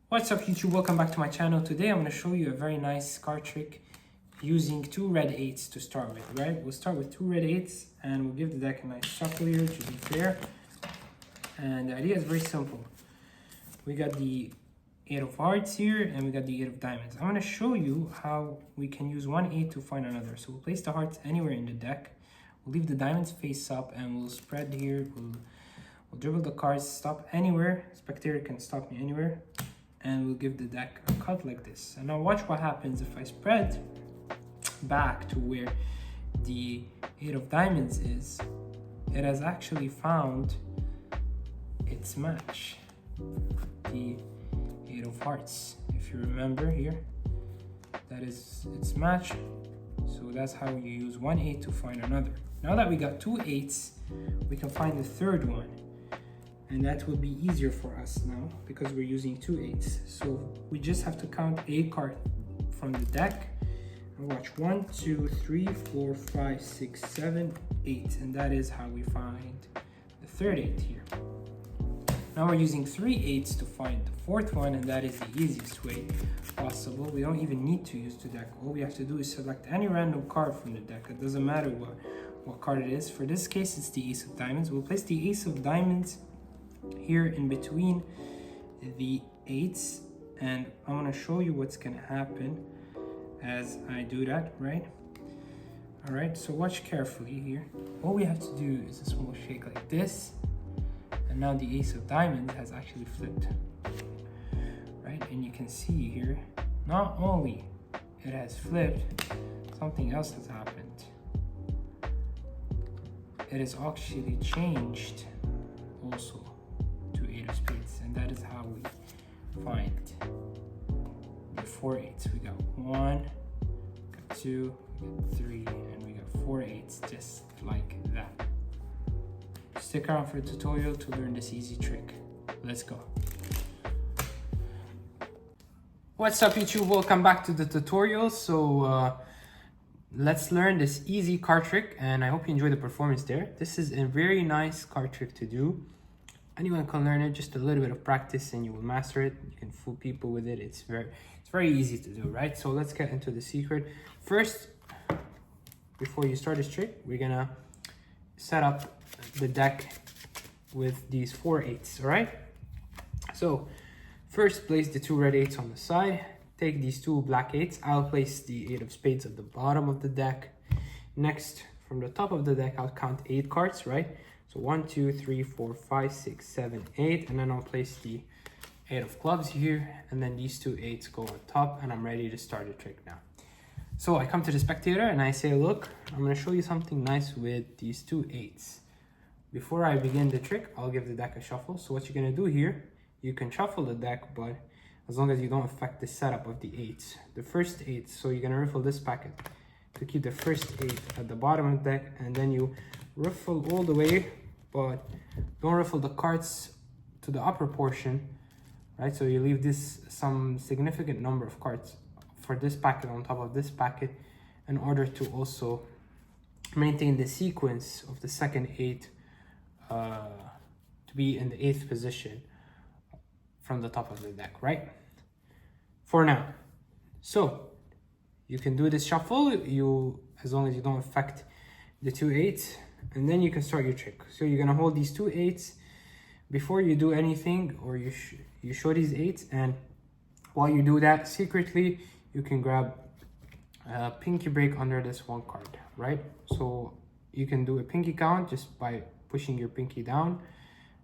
What's up YouTube, welcome back to my channel. Today I'm going to show you a very nice card trick using two red 8s to start with, right? We'll start with two red 8s and we'll give the deck a nice shuffle here to be fair. And the idea is very simple. We got the 8 of hearts here and we got the 8 of diamonds. I'm going to show you how we can use one 8 to find another. So we'll place the hearts anywhere in the deck. We'll leave the diamonds face up and we'll spread here. We'll dribble the cards, stop anywhere. Spectator can stop me anywhere. And we'll give the deck a cut like this. And now watch what happens if I spread back to where the 8 of diamonds is. It has actually found its match, the 8 of hearts. If you remember here, that is its match. So that's how you use one 8 to find another. Now that we got two 8s, we can find the third one. And that will be easier for us now because we're using two 8s. So we just have to count a card from the deck. And watch 1, 2, 3, 4, 5, 6, 7, 8. And that is how we find the third 8 here. Now we're using three 8s to find the fourth one, and that is the easiest way possible. We don't even need to use the deck. All we have to do is select any random card from the deck. It doesn't matter what card it is. For this case, it's the Ace of Diamonds. We'll place the Ace of Diamonds here in between the 8s, and I'm going to show you what's going to happen as I do that, right? All right, so watch carefully here. All we have to do is a small shake like this, and now the Ace of Diamonds has actually flipped, right? And you can see here, not only it has flipped, something else has happened. It has actually changed also to 8 of spades, and that is how we find the 4 8s. We got 1, got 2, we got 3, and we got 4 8s, just like that. Stick around for the tutorial to learn this easy trick. Let's go. What's up YouTube, welcome back to the tutorial. So let's learn this easy card trick, and I hope you enjoy the performance there. This is a very nice card trick to do. Anyone can learn it, just a little bit of practice and you will master it. You can fool people with it. It's very easy to do, right? So let's get into the secret. First, before you start this trick, we're gonna set up the deck with these 4 8s, all right? So first, place the two red 8s on the side. Take these two black 8s. I'll place the 8 of spades at the bottom of the deck. Next, from the top of the deck, I'll count 8 cards, right? So 1, 2, 3, 4, 5, 6, 7, 8. And then I'll place the 8 of clubs here. And then these two 8s go on top. And I'm ready to start the trick now. So I come to the spectator and I say, look, I'm going to show you something nice with these two 8s. Before I begin the trick, I'll give the deck a shuffle. So what you're going to do here, you can shuffle the deck, but as long as you don't affect the setup of the 8s. The first 8, so you're going to riffle this packet to keep the first 8 at the bottom of the deck, and then you riffle all the way, but don't riffle the cards to the upper portion, right? So you leave this some significant number of cards for this packet on top of this packet in order to also maintain the sequence of the second 8 to be in the 8th position from the top of the deck, right? For now. So you can do this shuffle, as long as you don't affect the two 8s, and then you can start your trick. So you're gonna hold these two 8s before you do anything, or you show these 8s, and while you do that, secretly you can grab a pinky break under this one card, right? So you can do a pinky count just by pushing your pinky down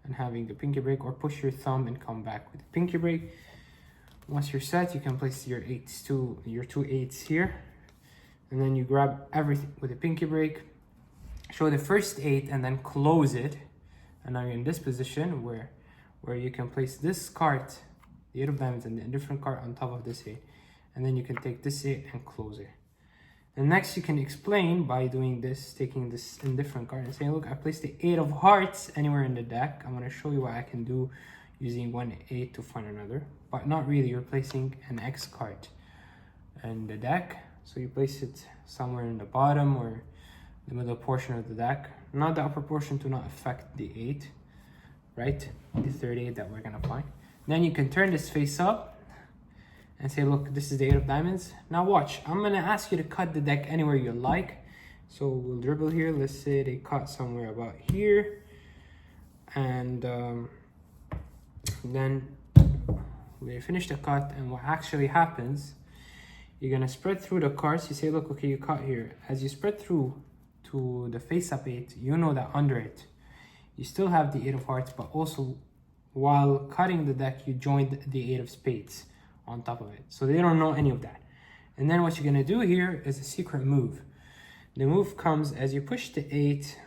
and having the pinky break, or push your thumb and come back with the pinky break. Once you're set, you can place your two 8s here, and then you grab everything with a pinky break, show the first 8 and then close it, and now you're in this position where you can place this card, the 8 of diamonds, and a different card on top of this 8, and then you can take this 8 and close it. And next you can explain by doing this, taking this indifferent card and saying, look, I placed the 8 of hearts anywhere in the deck. I'm going to show you what I can do using one 8 to find another, but not really. You're placing an X card in the deck, so you place it somewhere in the bottom or the middle portion of the deck, not the upper portion to not affect the 8, right? The third 8 that we're gonna find. Then you can turn this face up and say, look, this is the 8 of diamonds. Now watch, I'm gonna ask you to cut the deck anywhere you like. So we'll dribble here. Let's say they cut somewhere about here. And then we finish the cut, and what actually happens, you're gonna spread through the cards. You say, look, okay, you cut here. As you spread through to the face-up 8, you know that under it, you still have the 8 of hearts, but also while cutting the deck, you joined the 8 of spades on top of it. So they don't know any of that. And then what you're gonna do here is a secret move. The move comes as you push the 8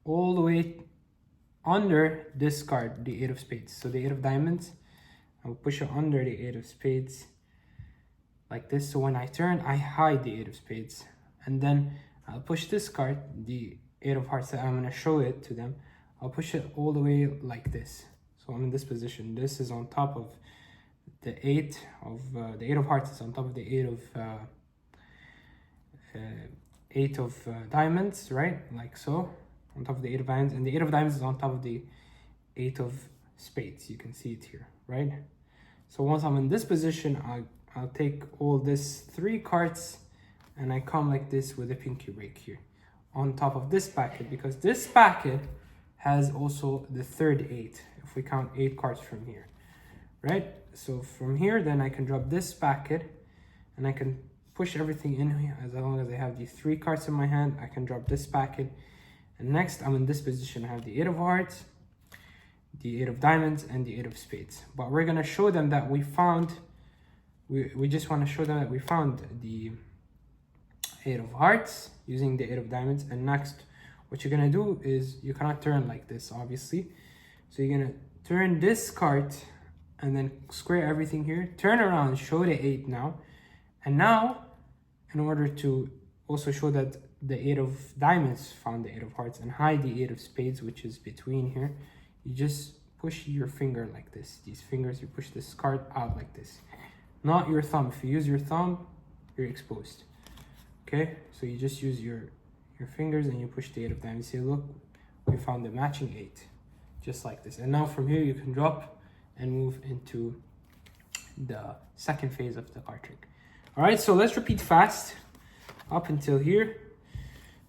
all the way under this card, the 8 of spades. So the 8 of diamonds, I'll push it under the 8 of spades like this. So when I turn, I hide the 8 of spades. And then I'll push this card, the 8 of hearts, that I'm going to show it to them. I'll push it all the way like this. So I'm in this position. This is on top of the 8 of hearts is on top of the 8 of diamonds, right? Like so, on top of the 8 of diamonds, and the 8 of diamonds is on top of the 8 of spades. You can see it here, right? So once I'm in this position, I'll take all this 3 cards and I come like this with a pinky break here on top of this packet, because this packet has also the third 8 if we count 8 cards from here, right? So from here, then I can drop this packet and I can push everything in here. As long as I have these 3 cards in my hand, I can drop this packet. And next, I'm in this position. I have the 8 of hearts, the 8 of diamonds, and the 8 of spades. But we're gonna show them that we found, we just wanna show them that we found the 8 of hearts using the 8 of diamonds. And next, what you're gonna do is, you cannot turn like this, obviously. So you're gonna turn this card and then square everything here, turn around, show the 8 now. And now, in order to also show that the 8 of diamonds found the 8 of hearts and hide the 8 of spades, which is between here, you just push your finger like this. These fingers, you push this card out like this. Not your thumb. If you use your thumb, you're exposed. Okay? So you just use your fingers and you push the 8 of diamonds. See, look, we found the matching 8. Just like this. And now from here, you can drop and move into the second phase of the card trick. Alright, so let's repeat fast. Up until here,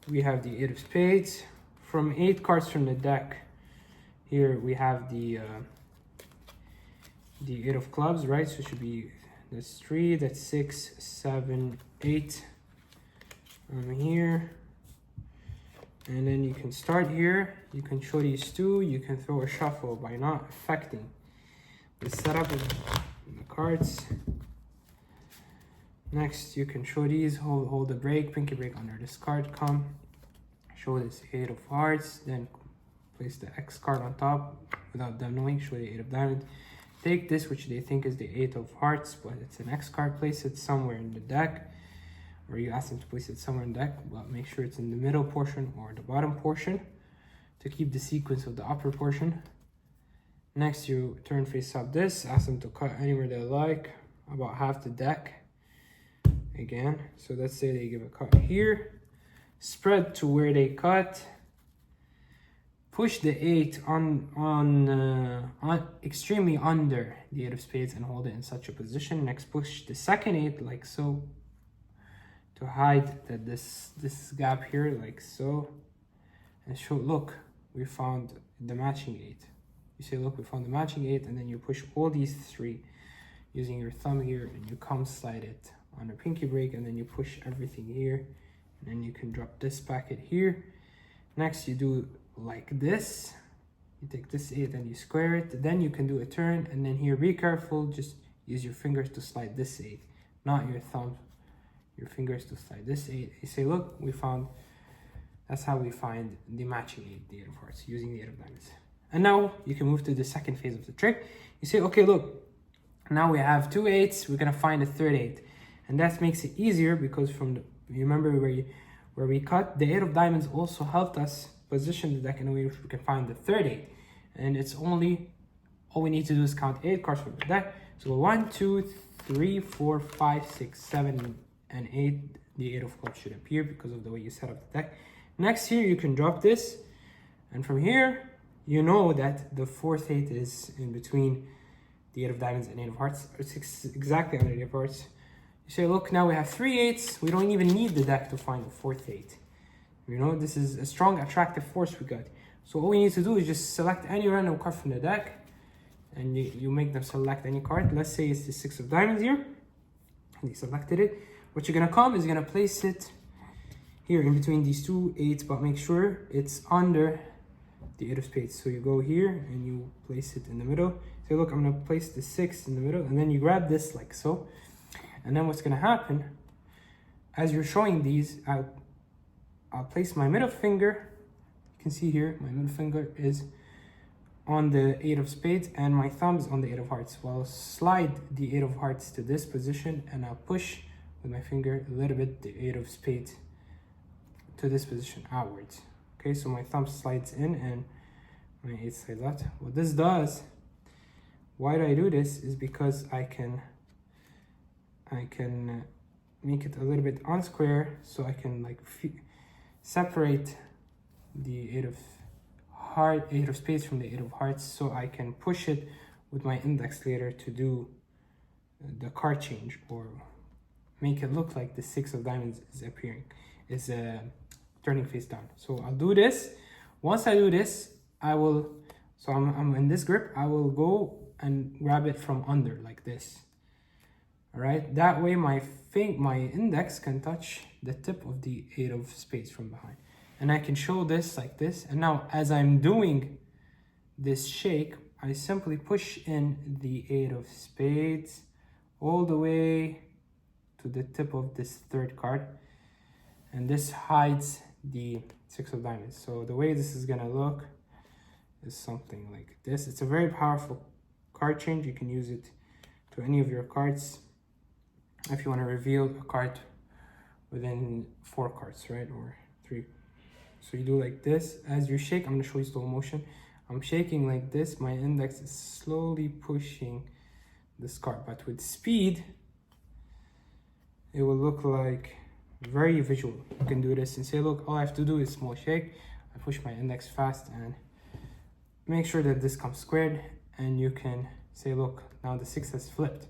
we have the 8 of spades. From 8 cards from the deck, here we have the 8 of clubs, right? So it should be, that's 3, that's 6, 7, 8 here. And then you can start here. You can show these 2. You can throw a shuffle by not affecting the setup of the cards. Next, you can show these, hold the break, pinky break under this card, come, show this 8 of hearts, then place the X card on top without them knowing, show the 8 of diamonds. Take this, which they think is the 8 of hearts, but it's an X card, place it somewhere in the deck, or you ask them to place it somewhere in the deck, but make sure it's in the middle portion or the bottom portion to keep the sequence of the upper portion. Next, you turn face up this, ask them to cut anywhere they like, about half the deck. Again, so let's say they give a cut here, spread to where they cut, push the 8 on extremely under the 8 of spades and hold it in such a position. Next, push the second 8 like so to hide that this gap here like so, and show, look, we found the matching 8. You say, look, we found the matching 8, and then you push all these 3 using your thumb here, and you come slide it on a pinky break, and then you push everything here, and then you can drop this packet here. Next, you do like this. You take this 8 and you square it. Then you can do a turn, and then here, be careful, just use your fingers to slide this 8, not your thumb. Your fingers to slide this 8. You say, look, we found, that's how we find the matching 8, the 8 of hearts, using the 8 of diamonds. And now you can move to the second phase of the trick. You say, okay, look, now we have 2 8s, we're gonna find a third 8. And that makes it easier because from the, you remember where we cut, the 8 of diamonds also helped us position the deck in a way which we can find the third 8. And it's only, all we need to do is count 8 cards from the deck. So 1, 2, 3, 4, 5, 6, 7, and 8. The 8 of clubs should appear because of the way you set up the deck. Next here, you can drop this. And from here, you know that the fourth 8 is in between the 8 of diamonds and 8 of hearts. It's exactly under the 8 of hearts. You say, look, now we have 3 8s. We don't even need the deck to find the 4th 8. You know, this is a strong attractive force we got. So all we need to do is just select any random card from the deck, and you make them select any card. Let's say it's the 6 of diamonds here. And they selected it. What you're gonna come is you're gonna place it here in between these two 8s, but make sure it's under the 8 of spades. So you go here and you place it in the middle. Say, look, I'm gonna place the 6 in the middle, and then you grab this like so. And then what's gonna happen, as you're showing these, I'll place my middle finger. You can see here, my middle finger is on the 8 of spades and my thumb is on the 8 of hearts. So I'll slide the 8 of hearts to this position and I'll push with my finger a little bit the 8 of spades to this position outwards. Okay, so my thumb slides in and my 8 slides out. What this does, why do I do this, is because I can make it a little bit unsquare, so I can like separate the 8 of spades from the 8 of hearts, so I can push it with my index later to do the card change, or make it look like the 6 of diamonds is turning face down. So I'll do this. Once I do this, so I'm in this grip, I will go and grab it from under like this. All right, that way my index can touch the tip of the 8 of spades from behind. And I can show this like this. And now as I'm doing this shake, I simply push in the 8 of spades all the way to the tip of this 3rd card. And this hides the 6 of diamonds. So the way this is gonna look is something like this. It's a very powerful card change. You can use it to any of your cards if you want to reveal a card within 4 cards, right, or 3. So you do like this. As you shake, I'm going to show you slow motion. I'm shaking like this. My index is slowly pushing this card, but with speed it will look like very visual. You can do this and say, look, all I have to do is small shake. I push my index fast and make sure that this comes squared, and you can say, look, now the 6 has flipped.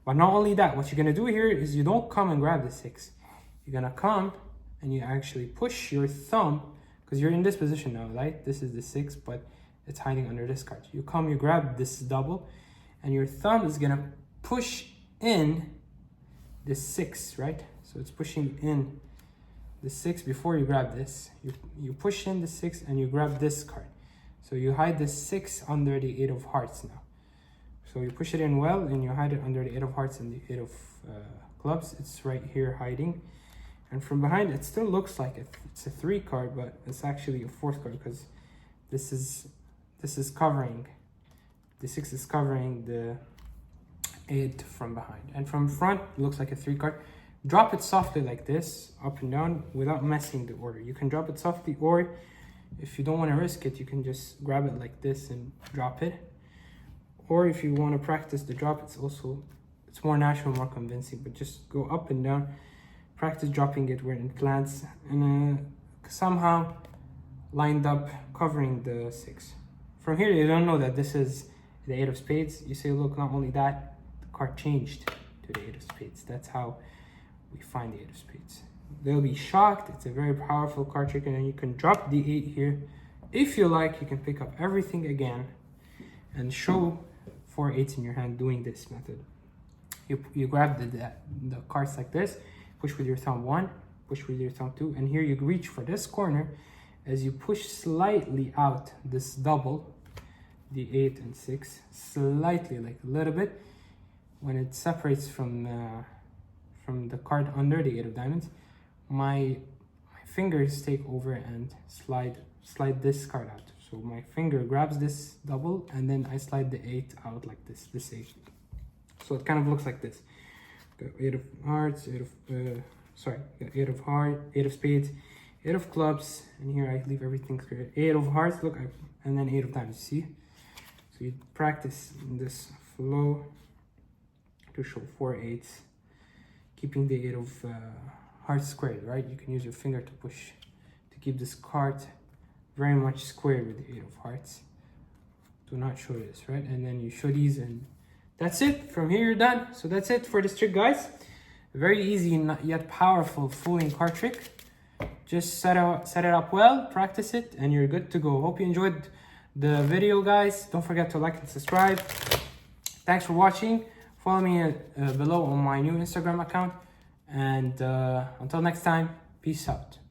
But not only that, what you're gonna do here is you don't come and grab the 6. You're gonna come and you actually push your thumb, because you're in this position now, right? This is the 6, but it's hiding under this card. You come, you grab this double, and your thumb is gonna push in the 6, right? So it's pushing in the 6 before you grab this. You push in the 6 and you grab this card. So you hide the 6 under the 8 of hearts now. So you push it in well and you hide it under the 8 of hearts and the 8 of clubs. It's right here hiding. And from behind, it still looks like it's a 3 card, but it's actually a 4th card, because this is covering, the 6 is covering the 8 from behind. And from front, it looks like a 3 card. Drop it softly like this, up and down, without messing the order. You can drop it softly, or if you don't want to risk it, you can just grab it like this and drop it. Or if you want to practice the drop, it's more natural, more convincing, but just go up and down, practice dropping it where it lands, and somehow lined up covering the 6. From here, you don't know that this is the 8 of spades. You say, look, not only that, the card changed to the 8 of spades. That's how we find the 8 of spades. They'll be shocked. It's a very powerful card trick, and then you can drop the 8 here. If you like, you can pick up everything again and show 4 8s in your hand doing this method. You grab the cards like this, push with your thumb 1, push with your thumb 2, and here you reach for this corner. As you push slightly out this double, the 8 and 6, slightly, like a little bit, when it separates from the card under the 8 of diamonds, my fingers take over and slide this card out. So my finger grabs this double, and then I slide the 8 out like this 8. So it kind of looks like this. Got 8 of hearts, 8 of heart, 8 of spades, 8 of clubs, and here I leave everything clear. 8 of hearts, look, and then 8 of diamonds, see? So you practice in this flow to show 4 8s, keeping the 8 of hearts squared, right? You can use your finger to push to keep this card very much square with the 8 of hearts. Do not show this, right? And then you show these and that's it. From here, you're done. So that's it for this trick, guys. Very easy yet powerful fooling card trick. Just set it up well, practice it, and you're good to go. Hope you enjoyed the video, guys. Don't forget to like and subscribe. Thanks for watching. Follow me below on my new Instagram account. And until next time, peace out.